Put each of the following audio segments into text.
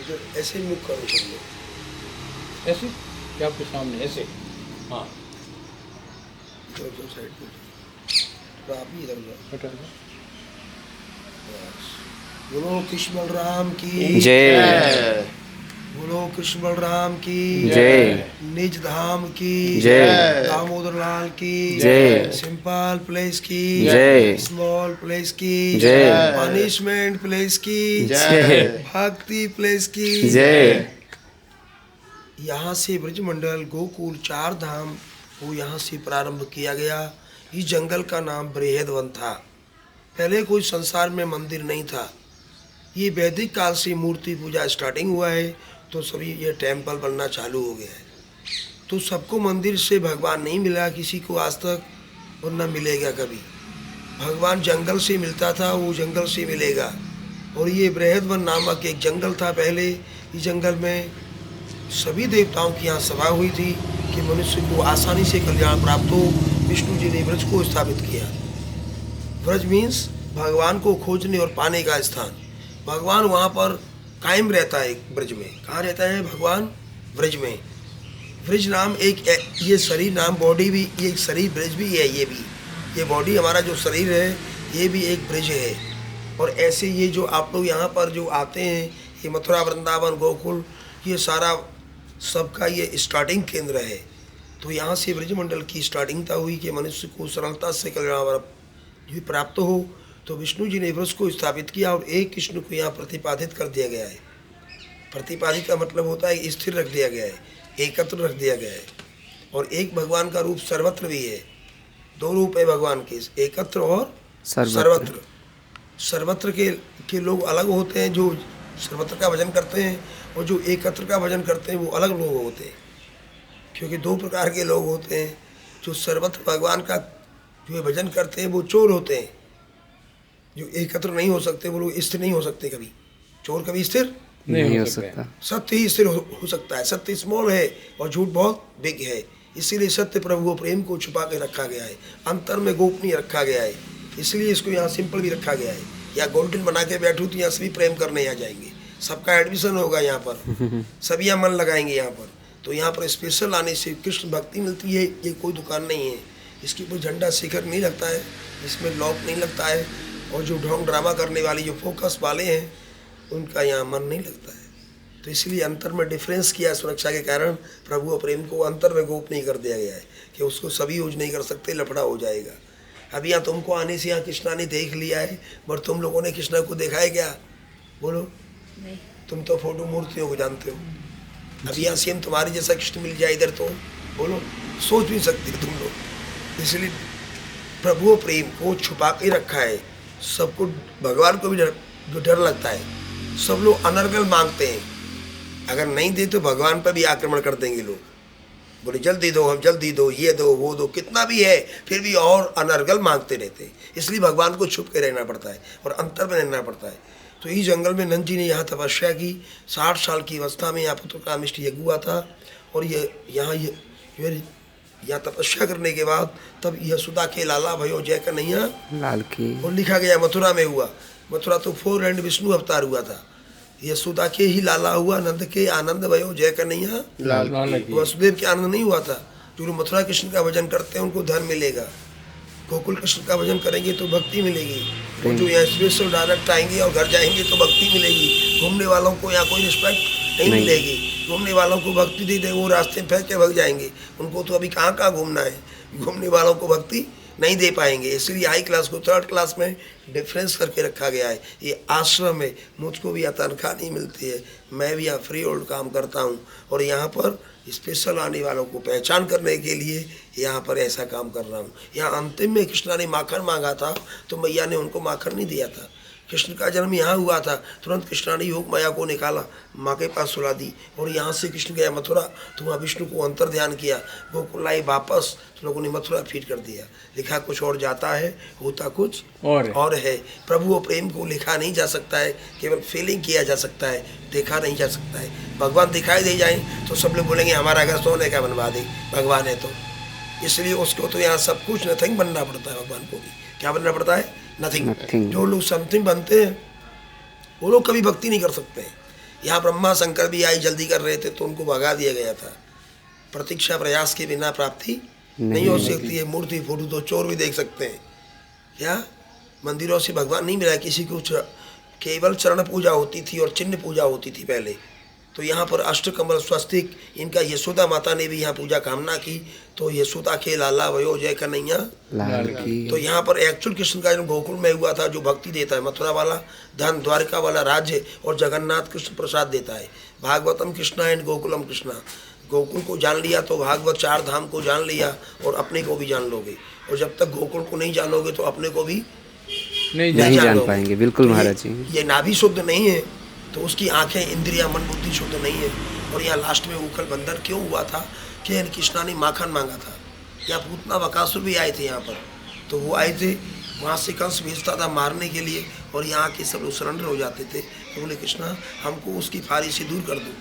इधर ऐसे मुख करो सब लोग, ऐसे क्या आपके सामने ऐसे? हाँ इधर उधर साइड पे थोड़ा आप ही इधर उधर। हटा दो। बस। बोलो कृष्ण बलराम की जय बोलो कृष्ण बलराम की जय निज धाम की जय दामोदर लाल की जय सिंपल प्लेस की जय स्मॉल प्लेस की जय पनिशमेंट प्लेस की जय भक्ति प्लेस की जय यहाँ से ब्रजमंडल गोकुल चार धाम वो यहाँ से प्रारंभ किया गया। इस जंगल का नाम बृहदवन था। पहले कोई संसार में मंदिर नहीं था। ये वैदिक काल से मूर्ति पूजा स्टार्टिंग हुआ है तो सभी ये टेम्पल बनना चालू हो गया है। तो सबको मंदिर से भगवान नहीं मिला किसी को आज तक और न मिलेगा कभी। भगवान जंगल से मिलता था, वो जंगल से मिलेगा। और ये बृहदवन नामक एक जंगल था पहले। इस जंगल में सभी देवताओं की यहाँ सभा हुई थी कि मनुष्य को आसानी से कल्याण प्राप्त हो। विष्णु जी ने ब्रज को स्थापित किया। ब्रज मीन्स भगवान को खोजने और पाने का स्थान। भगवान वहाँ पर कायम रहता है ब्रज में। कहाँ रहता है भगवान? ब्रज में। ब्रज नाम एक ये शरीर नाम बॉडी भी, ये एक शरीर ब्रज भी है। ये भी ये बॉडी हमारा जो शरीर है ये भी एक ब्रज है। और ऐसे ये जो आप लोग यहाँ पर जो आते हैं ये मथुरा वृंदावन गोकुल ये सारा सबका ये स्टार्टिंग केंद्र है। तो यहाँ से ब्रजमंडल की स्टार्टिंग हुई कि मनुष्य को सरलता से कल्याण भी प्राप्त हो। तो विष्णु जी ने ब्रज को स्थापित किया और एक कृष्ण को यहाँ प्रतिपादित कर दिया गया है। प्रतिपादित का मतलब होता है स्थिर रख दिया गया है, एकत्र रख दिया गया है। और एक भगवान का रूप सर्वत्र भी है। दो रूप है भगवान के, एकत्र और सर्वत्र। सर्वत्र के लोग अलग होते हैं जो सर्वत्र का भजन करते हैं, और जो एकत्र का भजन करते हैं वो अलग लोग होते हैं। क्योंकि दो प्रकार के लोग होते हैं। जो सर्वत्र भगवान का जो भजन करते हैं वो चोर होते हैं। जो एकत्र नहीं हो सकते वो लोग स्थिर नहीं हो सकते कभी। चोर कभी स्थिर नहीं हो सकता। सत्य ही स्थिर हो सकता है। सत्य स्मॉल है और झूठ बहुत बिग है। इसीलिए सत्य प्रभु को प्रेम को छुपा के रखा गया है, अंतर में गोपनीय रखा गया है। इसलिए इसको यहाँ सिंपल भी रखा गया है। या गोल्डन बना के बैठूँ तो यहाँ सभी प्रेम करने आ जाएंगे, सबका एडमिशन होगा यहाँ पर, सभी यहाँ मन लगाएंगे यहाँ पर। तो यहाँ पर स्पेशल आने से कृष्ण भक्ति मिलती है। ये कोई दुकान नहीं है, इसके ऊपर झंडा शिखर नहीं लगता है, इसमें लॉक नहीं लगता है। और जो ढोंग ड्रामा करने वाले जो फोकस वाले हैं उनका यहाँ मन नहीं लगता है। तो इसलिए अंतर में डिफरेंस किया सुरक्षा के कारण। प्रभु और प्रेम को अंतर में गोप नहीं कर दिया गया है कि उसको सभी यूज नहीं कर सकते, लफड़ा हो जाएगा। अभी यहाँ तुमको आने से यहाँ कृष्णा ने देख लिया है, पर तुम लोगों ने कृष्णा को देखा है क्या? बोलो नहीं। तुम तो फोटो मूर्तियों को जानते हो। अभी यहाँ सेम तुम्हारे जैसा कृष्ण मिल जाए इधर तो बोलो सोच भी सकते तुम लोग। इसलिए प्रभु और प्रेम को छुपा के रखा है। सबको, भगवान को भी डर लगता है। सब लोग अनर्गल मांगते हैं, अगर नहीं दे तो भगवान पर भी आक्रमण कर देंगे लोग। बोले जल्दी दो, हम जल्दी दो, ये दो वो दो, कितना भी है फिर भी और अनर्गल मांगते रहते हैं। इसलिए भगवान को छुप के रहना पड़ता है और अंतर में रहना पड़ता है। तो इस जंगल में नंद जी ने यहाँ तपस्या की। 60 साल की अवस्था में यहाँ पुत्रकामिष्ट यज्ञ हुआ था। और यहाँ तपस्या करने के बाद तब यशोदा के लाला भयो जय कन्हैया लाल की, और लिखा गया मथुरा में हुआ। मथुरा तो 4 एंड विष्णु अवतार हुआ था। यशोदा के ही लाला हुआ, नंद के आनंद भयो जय कन्हैया लाल। वसुदेव के आनंद नहीं हुआ था। जो मथुरा कृष्ण का भजन करते हैं उनको धन मिलेगा, गोकुल कृष्ण का भजन करेंगे तो भक्ति मिलेगी। और जो यहाँ स्पेशल डायरेक्ट आएंगे और घर जाएंगे तो भक्ति मिलेगी। घूमने वालों को यहाँ कोई रिस्पेक्ट नहीं मिलेगी। घूमने वालों को भक्ति दे दे वो रास्ते में फेंक के भग जाएंगे। उनको तो अभी कहाँ घूमना है। घूमने वालों को भक्ति नहीं दे पाएंगे। इसलिए हाई क्लास को 3rd क्लास में डिफरेंस करके रखा गया है। ये आश्रम में मुझको भी यहाँ तनख्वाह नहीं मिलती है, मैं भी यहाँ फ्री होल्ड काम करता हूँ। और यहाँ पर स्पेशल आने वालों को पहचान करने के लिए यहाँ पर ऐसा काम कर रहा हूँ। यहाँ अंतिम में कृष्णा ने माखन मांगा था तो मैया ने उनको माखन नहीं दिया था। कृष्ण का जन्म यहाँ हुआ था, तुरंत कृष्णा ने योग माया को निकाला, माँ के पास सुला दी। और यहाँ से कृष्ण गया मथुरा तो वहाँ विष्णु को अंतर ध्यान किया, गोकुल लाई वापस तो लोगों ने मथुरा फीट कर दिया। लिखा कुछ और जाता है, होता कुछ और है। प्रभु और प्रेम को लिखा नहीं जा सकता है, केवल फीलिंग किया जा सकता है, देखा नहीं जा सकता है। भगवान दिखाई दे जाए तो सब लोग बोलेंगे हमारा घर सोने का बनवा दे, भगवान है तो। इसलिए उसको तो यहाँ सब कुछ नथिंग बनना पड़ता है। भगवान को भी क्या बनना पड़ता है? नथिंग। जो लोग समथिंग बनते हैं वो लोग कभी भक्ति नहीं कर सकते हैं। यहाँ ब्रह्मा शंकर भी आई, जल्दी कर रहे थे तो उनको भगा दिया गया था। प्रतीक्षा प्रयास के बिना प्राप्ति नहीं हो सकती है। मूर्ति फोटो तो चोर भी देख सकते हैं। क्या मंदिरों से भगवान नहीं मिला, किसी को केवल चरण पूजा होती थी और चिन्ह पूजा होती थी पहले। तो यहाँ पर अष्टकमल स्वस्तिक, इनका यशोदा माता ने भी यहाँ पूजा कामना की, तो यशोदा के लाला वयो जय कन्हैया लाल की। तो यहाँ पर एक्चुअल कृष्ण का जन्म गोकुल में हुआ था, जो भक्ति देता है, मथुरा वाला धन, द्वारका वाला राज्य, और जगन्नाथ कृष्ण प्रसाद देता है। भागवतम कृष्णा एंड गोकुलम कृष्णा। गोकुल को जान लिया तो भागवत 4 धाम को जान लिया, और अपने को भी जान लोगे। और जब तक गोकुल को नहीं जानोगे तो अपने को भी नहीं जान पाएंगे। बिल्कुल महाराज जी। ये नाभि शुद्ध नहीं है तो उसकी आंखें, इंद्रिया, मन, बुद्धि शुद्ध नहीं है। और यहाँ लास्ट में उखल बंधन क्यों हुआ था कि कृष्णा ने माखन मांगा था। या पूतना बकासुर भी आए थे यहाँ पर, तो वो आए थे, वहाँ से कंस भेजता था मारने के लिए, और यहाँ के सब लोग सरेंडर हो जाते थे। तो बोले कृष्णा हमको उसकी फारी से दूर कर दो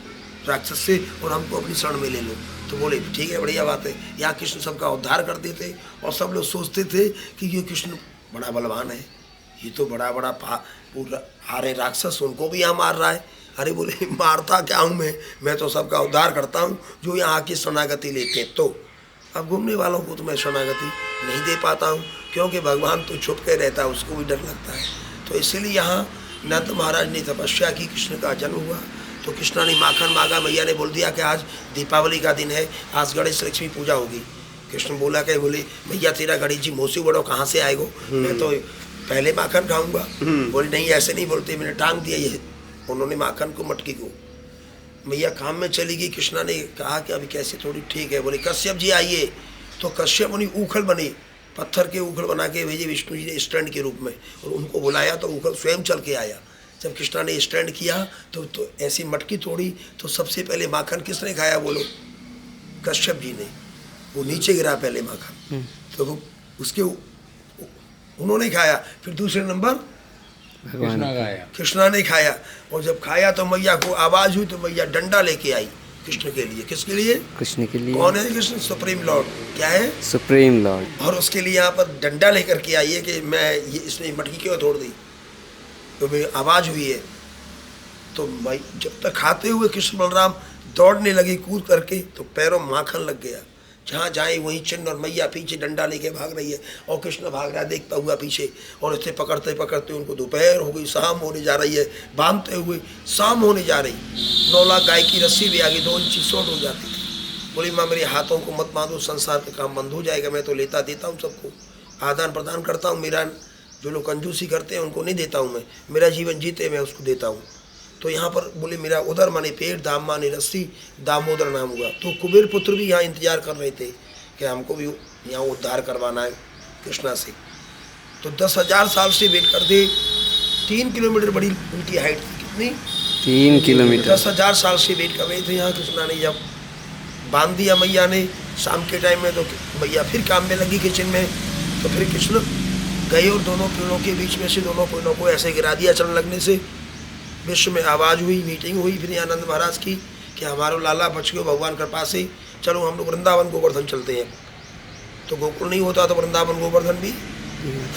राक्षस से, और हमको अपनी शरण में ले लो। तो बोले ठीक है, बढ़िया बात है। यहाँ कृष्ण सबका उद्धार करते थे, और सब लोग सोचते थे कि ये कृष्ण बड़ा बलवान है, ये तो बड़ा बड़ा पूरा हारे राक्षस, उनको भी यहाँ मार रहा है। अरे बोले मारता क्या हूँ मैं तो सबका उद्धार करता हूँ जो यहाँ की शरणागति लेते। तो अब घूमने वालों को तो मैं शरणागति नहीं दे पाता हूँ, क्योंकि भगवान तो छुप के रहता है, उसको भी डर लगता है। तो इसीलिए यहाँ नंद महाराज ने तपस्या की, कृष्ण का जन्म हुआ। तो कृष्णा ने माखन मांगा, मैया ने बोल दिया कि आज दीपावली का दिन है, आज गणेश लक्ष्मी पूजा होगी। कृष्ण बोला कि बोले मैया तेरा गणेश जी मोसी बड़ो कहाँ से आएगो, मैं तो पहले माखन खाऊंगा। बोले नहीं ऐसे नहीं बोलते, मैंने टांग दिया ये। उन्होंने माखन को मटकी को, मैया काम में चली गई। कृष्णा ने कहा कि अभी कैसे थोड़ी ठीक है। बोले कश्यप जी आइए। तो कश्यप मुनि उखल बने, पत्थर के उखल बना के भेजे विष्णु जी ने स्टैंड के रूप में, और उनको बुलाया तो उखल स्वयं चल के आया। जब कृष्णा ने स्टैंड किया तो ऐसी मटकी तोड़ी, तो सबसे पहले माखन किसने खाया बोलो? कश्यप जी ने। वो नीचे गिरा पहले माखन, तो वो उसके उन्होंने खाया। फिर दूसरे नंबर कृष्णा ने खाया। और जब खाया तो मैया को आवाज हुई, तो मैया डंडा लेके आई कृष्ण के लिए। किसके लिए? कृष्ण के लिए। कौन है कृष्ण? Supreme Lord. क्या है? Supreme Lord. और उसके लिए यहाँ पर डंडा लेकर के आई है कि मैं ये इसने मटकी क्यों तोड़ दी, तो मेरी आवाज हुई है। तो मैं जब तक खाते हुए कृष्ण बलराम दौड़ने लगे कूद करके, तो पैरों माखन लग गया। जहाँ जाए वहीं चिन्ह, और मैया पीछे डंडा लेके भाग रही है, और कृष्ण भाग रहा है देखता हुआ पीछे। और इसे पकड़ते पकड़ते उनको दोपहर हो गई, शाम होने जा रही है, बांधते हुए शाम होने जा रही। 9 लाख गाय की रस्सी भी आगे 2 इंची शॉर्ट हो जाती थी। बोली माँ मेरे हाथों को मत बांधो, संसार का काम बंद हो जाएगा। मैं तो लेता देता हूँ, सबको आदान प्रदान करता हूँ। मेरा जो लोग कंजूसी करते हैं उनको नहीं देता हूँ मैं, मेरा जीवन जीते मैं उसको देता हूँ। तो यहाँ पर बोले मेरा उदर माने पेट, दाम माने रस्सी, दामोदर नाम हुआ। तो कुबेर पुत्र भी यहाँ इंतजार कर रहे थे कि हमको भी यहाँ उद्धार करवाना है कृष्णा से। तो 10,000 साल से वेट करते। 3 किलोमीटर बड़ी उनकी हाइट थी। कितनी? 3 किलोमीटर। 10,000 साल से वेट कर रहे थे यहाँ। कृष्णा ने जब बांध दिया मैया ने शाम के टाइम में, तो मैया फिर काम में लगी किचन में। तो फिर कृष्ण गए और दोनों पेड़ों के बीच में से दोनों पेड़ों को ऐसे गिरा दिया चरण लगने से। विश्व में आवाज़ हुई, मीटिंग हुई फिर आनंद महाराज की कि हमारो लाला बच गए भगवान कृपा से, चलो हम लोग वृंदावन गोवर्धन चलते हैं। तो गोकुल नहीं होता तो वृंदावन गोवर्धन भी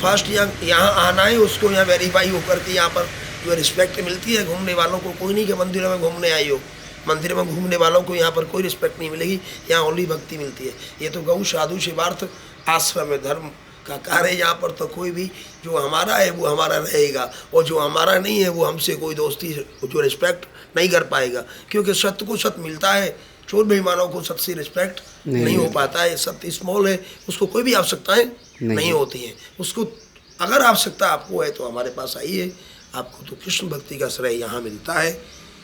फर्स्ट यहाँ आना है, उसको यहाँ वेरीफाई होकर के यहाँ पर जो रिस्पेक्ट मिलती है घूमने वालों को। कोई नहीं कि मंदिरों में घूमने आई हो, मंदिर में घूमने वालों को यहाँ पर कोई रिस्पेक्ट नहीं मिलेगी, यहाँ ओनली भक्ति मिलती है। ये तो गौ साधु शिवार्थ आश्रम है, धर्म का कार्य। यहाँ पर तो कोई भी जो हमारा है वो हमारा रहेगा, और जो हमारा नहीं है वो हमसे कोई दोस्ती जो रिस्पेक्ट नहीं कर पाएगा, क्योंकि सत्य को सत्य मिलता है, चोर बेईमानों को सत्य से रिस्पेक्ट नहीं हो पाता है। सत्य स्मॉल है, उसको कोई भी आवश्यकताएं नहीं होती हैं। उसको अगर आवश्यकता आपको है तो हमारे पास आइए, आपको तो कृष्ण भक्ति का श्रेय यहाँ मिलता है,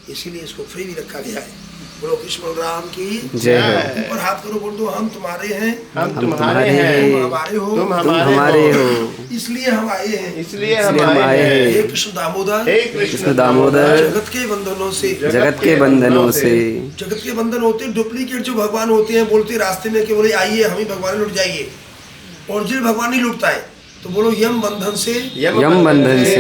इसीलिए इसको फ्री भी रखा गया है। बोलो कृष्ण बलराम की जय। ऊपर हाथ करो, बोल दो हम तुम्हारे हैं, हम तुम्हारे हैं, तुम हमारे हो, तुम हमारे हो, इसलिए हम आए हैं, इसलिए हम आए हैं। हे कृष्ण दामोदर, हे कृष्ण दामोदर, जगत के बंधनों से, जगत के बंधनों से। जगत के बंधन होते हैं डुप्लीकेट जो भगवान होते हैं, बोलते रास्ते में कि बोले आइए हम ही भगवान लुट जाइए। ओरिजिनल भगवान नहीं लुटता है, तो बोलो यम बंधन से यम बंधन से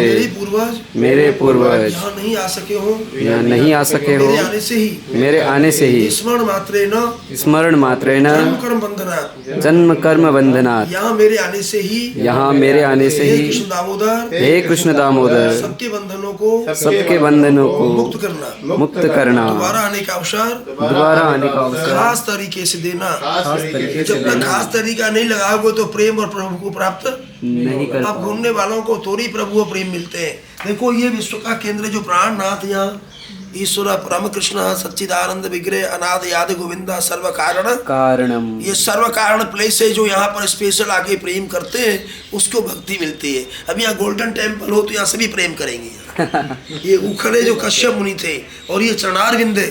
मेरे पूर्वज यहाँ नहीं आ सके हो, यहाँ नहीं आ सके हो, मेरे आने से ही मेरे आने से ही स्मरण मात्रे न स्मरण मात्रेण जन्म कर्म बंधनात्, जन्म कर्म बंधनात्, यहाँ मेरे आने से ही यहाँ मेरे आने से हे ही कृष्ण दामोदर हे कृष्ण दामोदर सबके बंधनों को सबके बंधनों को मुक्त करना, मुक्त करना, दोबारा आने का अवसर दोबारा आने का अवसर खास तरीके से देना। तरीके से जब तक खास तरीका नहीं लगाओगे तो प्रेम और प्रभु को प्राप्त नहीं कर अब घूमने वालों को थोड़ी प्रभु और प्रेम मिलते हैं। देखो ये विश्व का केंद्र जो प्राणनाथ यहाँ ईश्वर परम कृष्ण सच्चिदानंद विग्रह अनाद याद गोविंदा सर्व कारण कारणम, ये सर्व कारण प्लेस है जो यहाँ पर स्पेशल आके प्रेम करते हैं उसको भक्ति मिलती है। अब यहाँ गोल्डन टेम्पल हो तो यहाँ सभी प्रेम करेंगे। ये उखड़े जो कश्यप मुनि थे और ये चरणारविंद है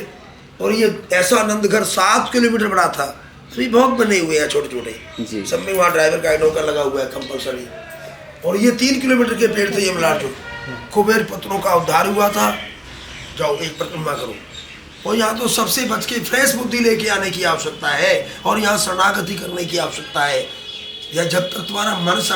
और ये ऐसा आनंद घर 7 किलोमीटर बड़ा था, सभी बहुत बने हुए हैं छोटे छोटे, जी। सब में वहाँ ड्राइवर गाइडों का लगा हुआ है कंपलसरी। और ये 3 किलोमीटर के पेड़ थे ये मलाट, कुबेर पत्रों का उद्धार हुआ था। जाओ एक परिक्रमा करो। और यहाँ तो सबसे बच के फ्रेश बुद्धि लेके आने की आवश्यकता है और यहाँ शरणागति करने की आवश्यकता है। या जब तक तुम्हारा मन